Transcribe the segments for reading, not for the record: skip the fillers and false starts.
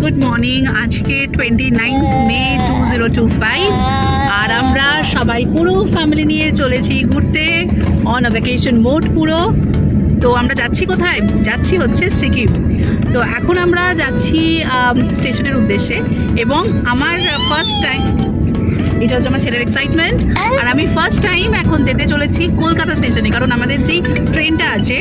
Good morning. আজকে 29 মে 2025 আর আমরা সবাই পুরো ফ্যামিলি নিয়ে চলেছি ঘুরতে অন আ ভ্যাকেশন মোড পুরো। তো আমরা যাচ্ছি কোথায়? যাচ্ছি হচ্ছে সিকিম। তো এখন আমরা যাচ্ছি স্টেশনের উদ্দেশ্যে এবং আমার ফার্স্ট টাইম, এটা হচ্ছে আমার ছেলের এক্সাইটমেন্ট, আর আমি ফার্স্ট টাইম এখন যেতে চলেছি কলকাতা স্টেশনে, কারণ আমাদের যেই ট্রেনটা আছে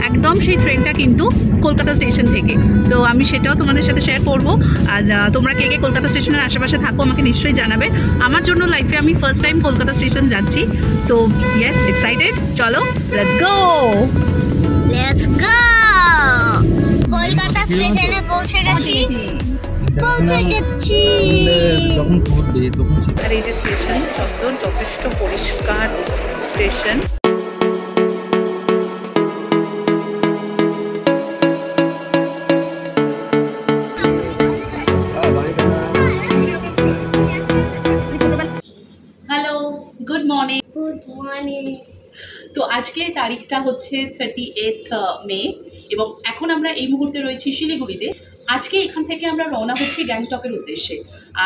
একদম সেই ট্রেনটা কিন্তু কলকাতা স্টেশন থেকে। তো আমি সেটাও তোমাদের সাথে শেয়ার করবো। আর তোমরা কে কে কলকাতা স্টেশনের আশেপাশে থাকো আমাকে নিশ্চয়ই জানাবে। আমার জন্য লাইফে আমি ফার্স্ট টাইম কলকাতা স্টেশন যাচ্ছি। So yes, excited. চলো লেটস গো। কলকাতা স্টেশনে পৌঁছে গেছি। আর এই যে স্টেশন চত্বর যথেষ্ট পরিষ্কার station. Hello, good morning. Good morning. তো আজকে তারিখটা হচ্ছে 38 মে এবং এখন আমরা এই মুহূর্তে রয়েছি শিলিগুড়িতে। আজকে এখান থেকে আমরা রওনা হচ্ছি গ্যাংটকের উদ্দেশ্যে।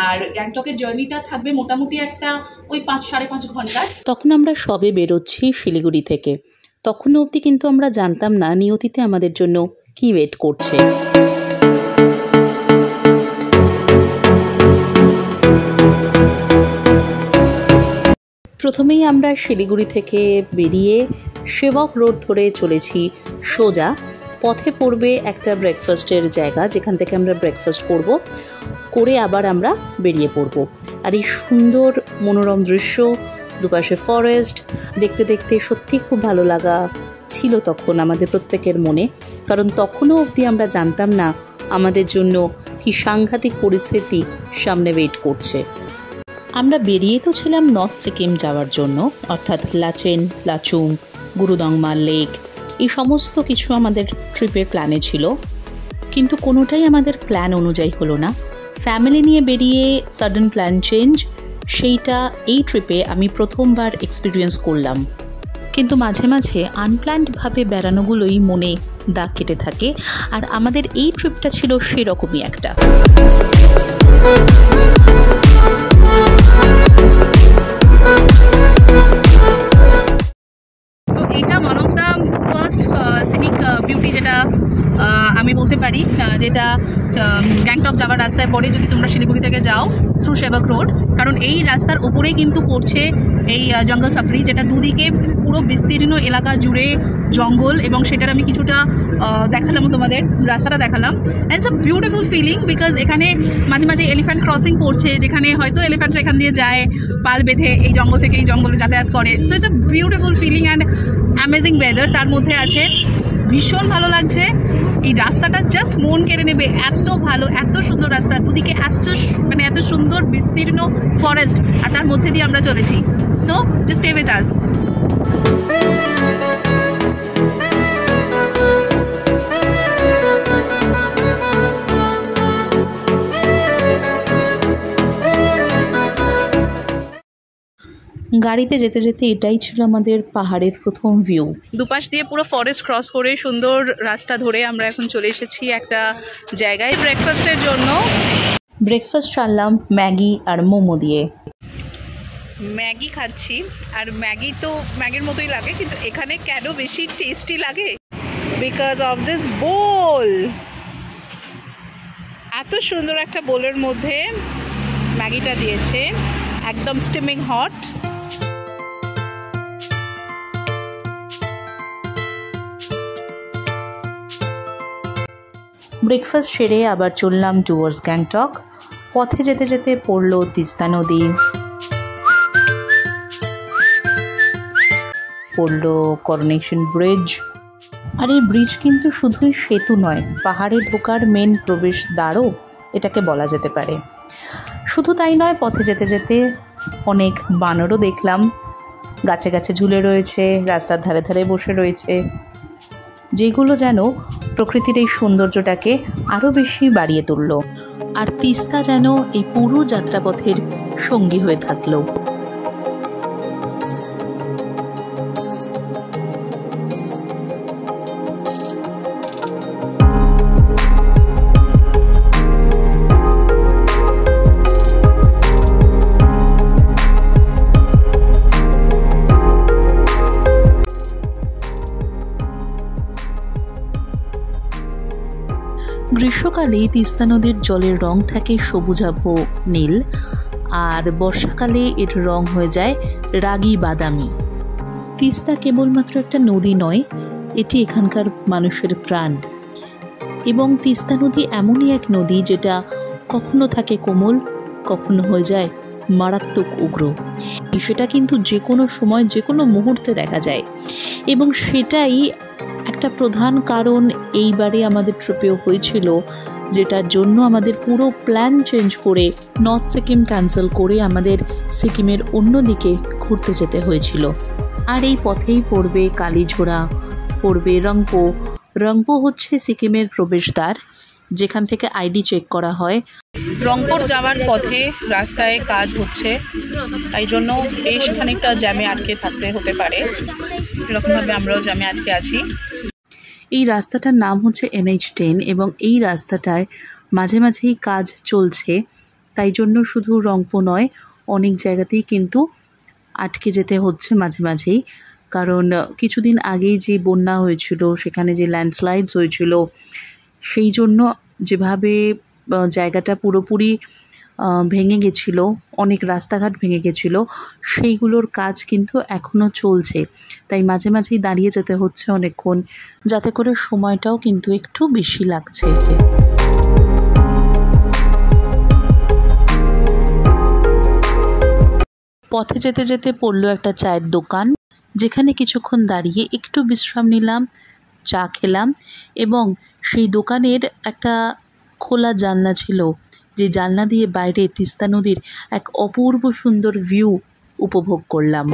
আর গ্যাংটকের জার্নিটা থাকবে মোটামুটি একটা ওই 5-5.5 ঘন্টার। তখন আমরা সবে বেরোচ্ছি শিলিগুড়ি থেকে। তখনও অবধি কিন্তু আমরা জানতাম না নিয়তিতে আমাদের জন্য কি ওয়েট করছে। প্রথমেই আমরা শিলিগুড়ি থেকে বেরিয়ে সেবক রোড ধরে চলেছি সোজা। পথে পড়বে একটা ব্রেকফাস্টের জায়গা, যেখান থেকে আমরা ব্রেকফাস্ট করে আবার আমরা বেরিয়ে পড়ব। আর এই সুন্দর মনোরম দৃশ্য, দুপাশে ফরেস্ট দেখতে দেখতে সত্যি খুব ভালো লাগা ছিল তখন আমাদের প্রত্যেকের মনে, কারণ তখনও অবধি আমরা জানতাম না আমাদের জন্য কি সাংঘাতিক পরিস্থিতি সামনে ওয়েট করছে। আমরা বেরিয়ে তো ছিলাম নর্থ সিকিম যাওয়ার জন্য, অর্থাৎ লাচেন, লাচুং, গুরুদংমা লেক, এই সমস্ত কিছু আমাদের ট্রিপের প্ল্যানে ছিল, কিন্তু কোনোটাই আমাদের প্ল্যান অনুযায়ী হলো না। ফ্যামিলি নিয়ে বেরিয়ে সাডেন প্ল্যান চেঞ্জ, সেইটা এই ট্রিপে আমি প্রথমবার এক্সপিরিয়েন্স করলাম। কিন্তু মাঝে মাঝে আনপ্ল্যান্ডভাবে বেড়ানোগুলোই মনে দাগ কেটে থাকে, আর আমাদের এই ট্রিপটা ছিল সেরকমই একটা। তো এইটা one of the first scenic beauty যেটা আমি বলতে পারি, যেটা গ্যাংটক যাওয়ার রাস্তায় পড়ে যদি তোমরা শিলিগুড়ি থেকে যাও থ্রু সেবক রোড, কারণ এই রাস্তার উপরেই কিন্তু পড়ছে এই জঙ্গল সাফারি, যেটা দুদিকে পুরো বিস্তীর্ণ এলাকা জুড়ে জঙ্গল, এবং সেটার আমি কিছুটা দেখালাম তোমাদের, রাস্তাটা দেখালাম। It's a beautiful feeling because এখানে মাঝে মাঝে এলিফ্যান্ট ক্রসিং পড়ছে, যেখানে হয়তো এলিফ্যান্টরা এখান দিয়ে যায় পাল বেঁধে এই জঙ্গল থেকে এই জঙ্গলে যাতায়াত করে। So it's a beautiful feeling and amazing weather তার মধ্যে আছে। ভীষণ ভালো লাগছে। এই রাস্তাটা জাস্ট মন কেড়ে নেবে, এত ভালো, এত সুন্দর রাস্তা, দুদিকে এত সুন্দর বিস্তীর্ণ ফরেস্ট, আর তার মধ্যে দিয়ে আমরা চলেছি। So just stay with us. গাড়িতে যেতে যেতে এটাই ছিল আমাদের পাহাড়ের প্রথম ভিউ। দুপাশ দিয়ে পুরো ফরেস্ট ক্রস করে সুন্দর রাস্তা ধরে আমরা এখন চলে এসেছি একটা জায়গায় ব্রেকফাস্টের জন্য। ব্রেকফাস্ট সারলাম ম্যাগি আর মোমো দিয়ে। ম্যাগি খাচ্ছি, আর ম্যাগি তো ম্যাগির মতোই লাগে, কিন্তু এখানে কেন বেশি টেস্টি লাগে? বিকজ অফ দিস বোল। এত সুন্দর একটা বোলের মধ্যে ম্যাগিটা দিয়েছে, একদম স্টিমিং হট। ব্রেকফাস্ট সেরে আবার চললাম টুয়ার্ডস গ্যাংটক। পথে যেতে যেতে পড়লো তিস্তা নদী, পড়লো করোনেশন ব্রিজ। আর এই ব্রিজ কিন্তু শুধুই সেতু নয়, পাহাড়ে ঢোকার মেন প্রবেশ দ্বারও এটাকে বলা যেতে পারে। শুধু তাই নয়, পথে যেতে যেতে অনেক বানরও দেখলাম, গাছে গাছে ঝুলে রয়েছে, রাস্তার ধারে ধারে বসে রয়েছে, যেগুলো যেন প্রকৃতির এই সৌন্দর্যটাকে আরও বেশি বাড়িয়ে তুলল। আর তিস্তা যেন এই পুরো যাত্রাপথের সঙ্গী হয়ে থাকলো। গ্রীষ্মকালে তিস্তা নদীর জলের রং থাকে সবুজাভ নীল, আর বর্ষাকালে এর রং হয়ে যায় রাগী বাদামি। তিস্তা কেবলমাত্র একটা নদী নয়, এটি এখানকার মানুষের প্রাণ। এবং তিস্তা নদী এমনই এক নদী যেটা কখনো থাকে কোমল, কখনো হয়ে যায় মারাত্মক উগ্র। সেটা কিন্তু যে কোনো সময় যে কোনো মুহূর্তে দেখা যায়, এবং সেটাই একটা প্রধান কারণ এইবারে আমাদের ট্রিপেও হয়েছিল, যেটার জন্য আমাদের পুরো প্ল্যান চেঞ্জ করে নর্থ সিকিম ক্যান্সেল করে আমাদের সিকিমের অন্যদিকে ঘুরতে যেতে হয়েছিল। আর এই পথেই পড়বে কালীঝোড়া, পড়বে রংপো। রংপো হচ্ছে সিকিমের প্রবেশদ্বার, যেখান থেকে আইডি চেক করা হয়। রংপুর যাওয়ার পথে রাস্তায় কাজ হচ্ছে, তাই জন্য বেশ খানিকটা জ্যামে আটকে থাকতে হতে পারে। এরকমভাবে আমরাও জ্যামে আটকে আছি। এই রাস্তাটার নাম হচ্ছে NH10 এবং এই রাস্তাটায় মাঝে মাঝেই কাজ চলছে, তাই জন্য শুধু রংপো নয়, অনেক জায়গাতেই কিন্তু আটকে যেতে হচ্ছে মাঝে মাঝেই। কারণ কিছুদিন আগেই যে বন্যা হয়েছিল, সেখানে যে ল্যান্ডস্লাইডস হয়েছিল, সেই জন্য যেভাবে জায়গাটা পুরোপুরি ভেঙে গেছিল, অনেক রাস্তাঘাট ভেঙে গেছিলো, সেইগুলোর কাজ কিন্তু এখনও চলছে। তাই মাঝে মাঝেই দাঁড়িয়ে যেতে হচ্ছে অনেকক্ষণ, যাতে করে সময়টাও কিন্তু একটু বেশি লাগছে। পথে যেতে যেতে পড়লো একটা চায়ের দোকান, যেখানে কিছুক্ষণ দাঁড়িয়ে একটু বিশ্রাম নিলাম, চা খেলাম, এবং সেই দোকানের একটা খোলা জানলা ছিল, যে জানলা দিয়ে বাইরে তিস্তা নদীর এক অপূর্ব সুন্দর ভিউ উপভোগ করলাম।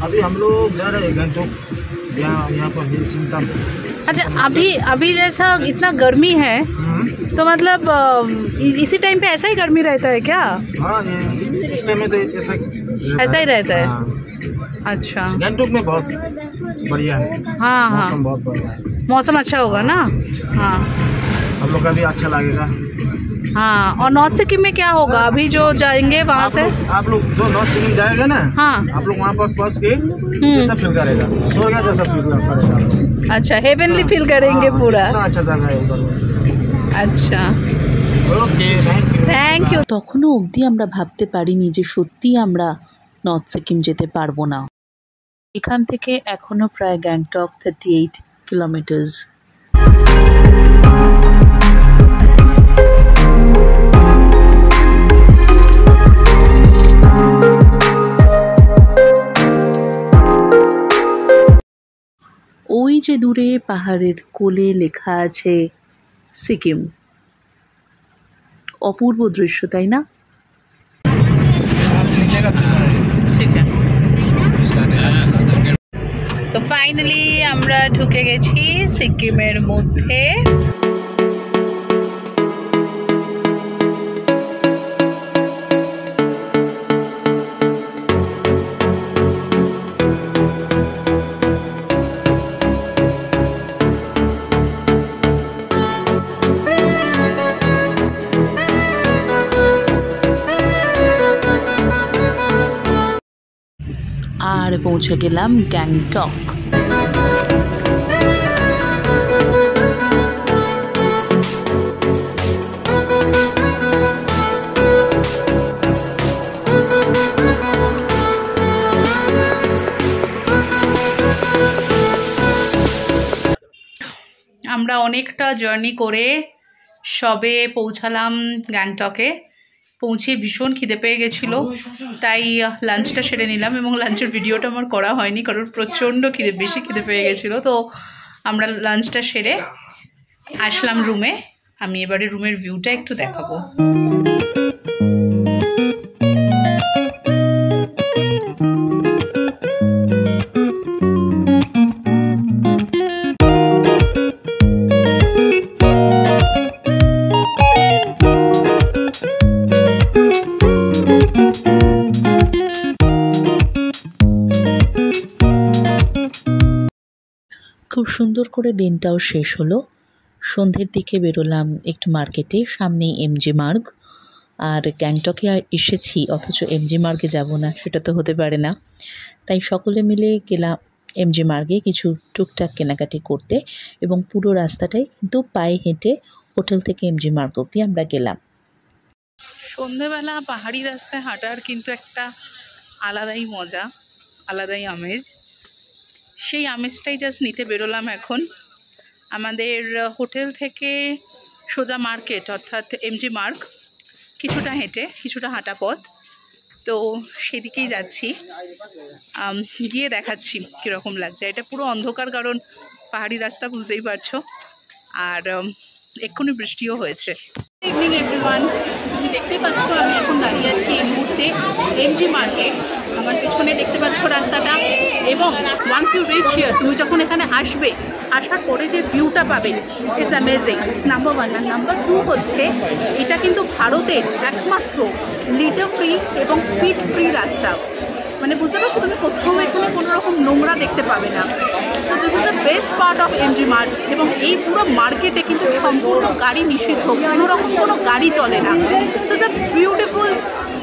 अभी हम लोग जा रहे हैं गंगटोक, यहाँ पर हिल सिंगटम। अच्छा, अभी जैसा इतना गर्मी है, तो मतलब इसी टाइम पे ऐसा ही गर्मी रहता है क्या? हाँ, इस टाइम में तो ऐसा ही रहता है। हाँ। अच्छा, गंगटोक में बहुत बढ़िया है। हाँ हाँ, मौसम बहुत बढ़िया है, मौसम अच्छा होगा ना। हाँ, हम लोग का भी अच्छा लगेगा। हाँ, और नॉर्थ सिक्किम में क्या होगा अभी जो जाएंगे वहाँ से? आप लोग जो नॉर्थ सिक्किम जाएगा ना, हाँ, आप लोग वहाँ पर पहुँच के जैसा फील करेगा, स्वर्ग जैसा फील करेगा। अच्छा, हेवनली फील करेंगे पूरा। इतना अच्छा जगह है उधर। अच्छा, ओके, थैंक यू। তখনও অবধি আমরা ভাবতে পারিনি যে সত্যি আমরা নর্থ সিকিম যেতে পারবো না। এখান থেকে এখনও প্রায় গ্যাংটক 38 কিলোমিটার্স। ওই যে দূরে পাহাড়ের কোলে লেখা আছে সিকিম। অপূর্ব দৃশ্য, তাই না? ঠিক আছে, তো ফাইনালি আমরা ঢুকে গেছি সিকিমের মধ্যে। আর পৌঁছে গেলাম গ্যাংটক। আমরা অনেকটা জার্নি করে সবে পৌঁছালাম গ্যাংটকে, পৌঁছে ভীষণ খিদে পেয়ে গেছিলো, তাই লাঞ্চটা সেরে নিলাম। এবং লাঞ্চের ভিডিওটা আমার করা হয়নি কারণ প্রচণ্ড বেশি খিদে পেয়ে গেছিলো। তো আমরা লাঞ্চটা সেরে আসলাম রুমে। আমি এবারে রুমের ভিউটা একটু দেখাবো। খুব সুন্দর করে দিনটাও শেষ হলো। সন্ধ্যের দিকে বেরোলাম একটু মার্কেটে, সামনেই এমজি মার্গ। আর গ্যাংটকে এসেছি অথচ এমজি মার্গে যাব না, সেটা তো হতে পারে না। তাই সকলে মিলে গেলাম এমজি মার্গে কিছু টুকটাক কেনাকাটি করতে, এবং পুরো রাস্তাটাই কিন্তু পায়ে হেঁটে হোটেল থেকে এমজি মার্গ অবধি আমরা গেলাম। সন্ধেবেলা পাহাড়ি রাস্তায় হাঁটার কিন্তু একটা আলাদাই মজা, আলাদাই আমেজ। সেই আমেজটাই জাস্ট নিতে বেরোলাম এখন। আমাদের হোটেল থেকে সোজা মার্কেট অর্থাৎ এমজি মার্গ কিছুটা হেঁটে, কিছুটা হাঁটা পথ, তো সেদিকেই যাচ্ছি। গিয়ে দেখাচ্ছি কীরকম লাগছে। এটা পুরো অন্ধকার কারণ পাহাড়ি রাস্তা, বুঝতেই পারছো। আর এক্ষুনি বৃষ্টিও হয়েছে। ইভিনিং এভরিওয়ান, তুমি দেখতে পাচ্ছ আমি এখন দাঁড়িয়ে আছি এই মুহূর্তে এমজি মার্গে। আমার পিছনে দেখতে পাচ্ছ রাস্তাটা। এবং ওয়ান্স ইউ রিচ হিয়ার, তুমি যখন এখানে আসবে, আসার পরে যে ভিউটা পাবে ইটস অ্যামেজিং, নাম্বার ওয়ান। আর নাম্বার টু হচ্ছে এটা কিন্তু ভারতের একমাত্র লিটার ফ্রি এবং স্পিড ফ্রি রাস্তা। মানে বুঝতে পারছো, তুমি কোথাও এখানে কোনো রকম নোংরা দেখতে পাবে না। So this is the best part of MG Marg. এবং এই পুরো মার্কেটে কিন্তু সম্পূর্ণ গাড়ি নিষিদ্ধ, কোনো রকম কোনো গাড়ি চলে না। So it's a beautiful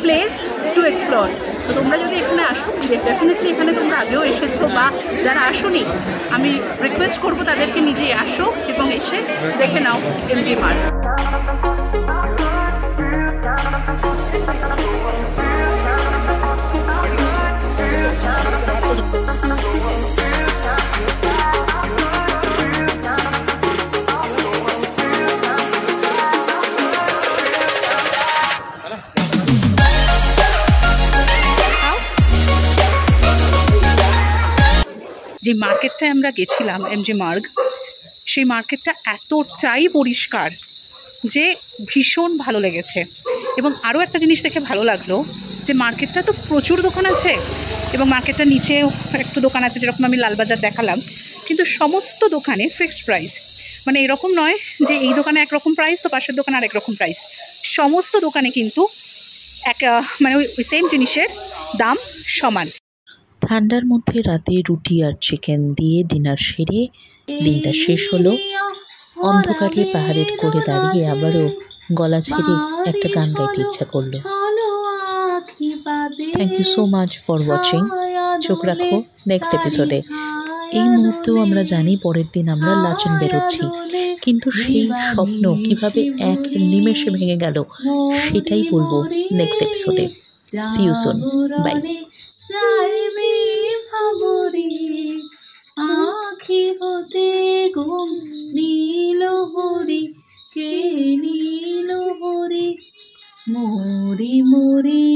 place to explore. তো তোমরা যদি এখানে আসো, ডেফিনেটলি এখানে তোমরা আগেও এসেছো, বা যারা আসোনি আমি রিকোয়েস্ট করবো তাদেরকে নিজেই আসো এবং এসে দেখে নাও এমজি মার্গ। যে মার্কেটটায় আমরা গেছিলাম এমজি মার্গ, সেই মার্কেটটা এতটাই পরিষ্কার যে ভীষণ ভালো লেগেছে। এবং আরও একটা জিনিস দেখে ভালো লাগলো যে মার্কেটটা তো প্রচুর দোকান আছে, এবং মার্কেটটার নিচেও একটু দোকান আছে, যেরকম আমি লালবাজার দেখালাম, কিন্তু সমস্ত দোকানে ফিক্সড প্রাইস। মানে এরকম নয় যে এই দোকানে একরকম প্রাইস তো পাশের দোকানে আর একরকম প্রাইস। সমস্ত দোকানে কিন্তু মানে ওই সেম জিনিসের দাম সমান। ঠান্ডার মধ্যে রাতে রুটি আর চিকেন দিয়ে ডিনার সেরে দিনটা শেষ হলো। অন্ধকারে পাহাড়ের কোলে দাঁড়িয়ে আবারও গলা ছেড়ে একটা গান গাইতে ইচ্ছা করলো। Thank you so much for watching. চোখ রাখো নেক্সট এপিসোডে। এই মুহূর্তেও আমরা জানি পরের দিন আমরা লাচেন বেরোচ্ছি, কিন্তু সেই স্বপ্ন কিভাবে এক নিমেষে ভেঙে গেল সেটাই বলবো নেক্সট এপিসোডে। See you soon, bye. যাইবি ভাবরি আখি হতে ঘুম নীল হরি, কে নীল হরি, মরি মরি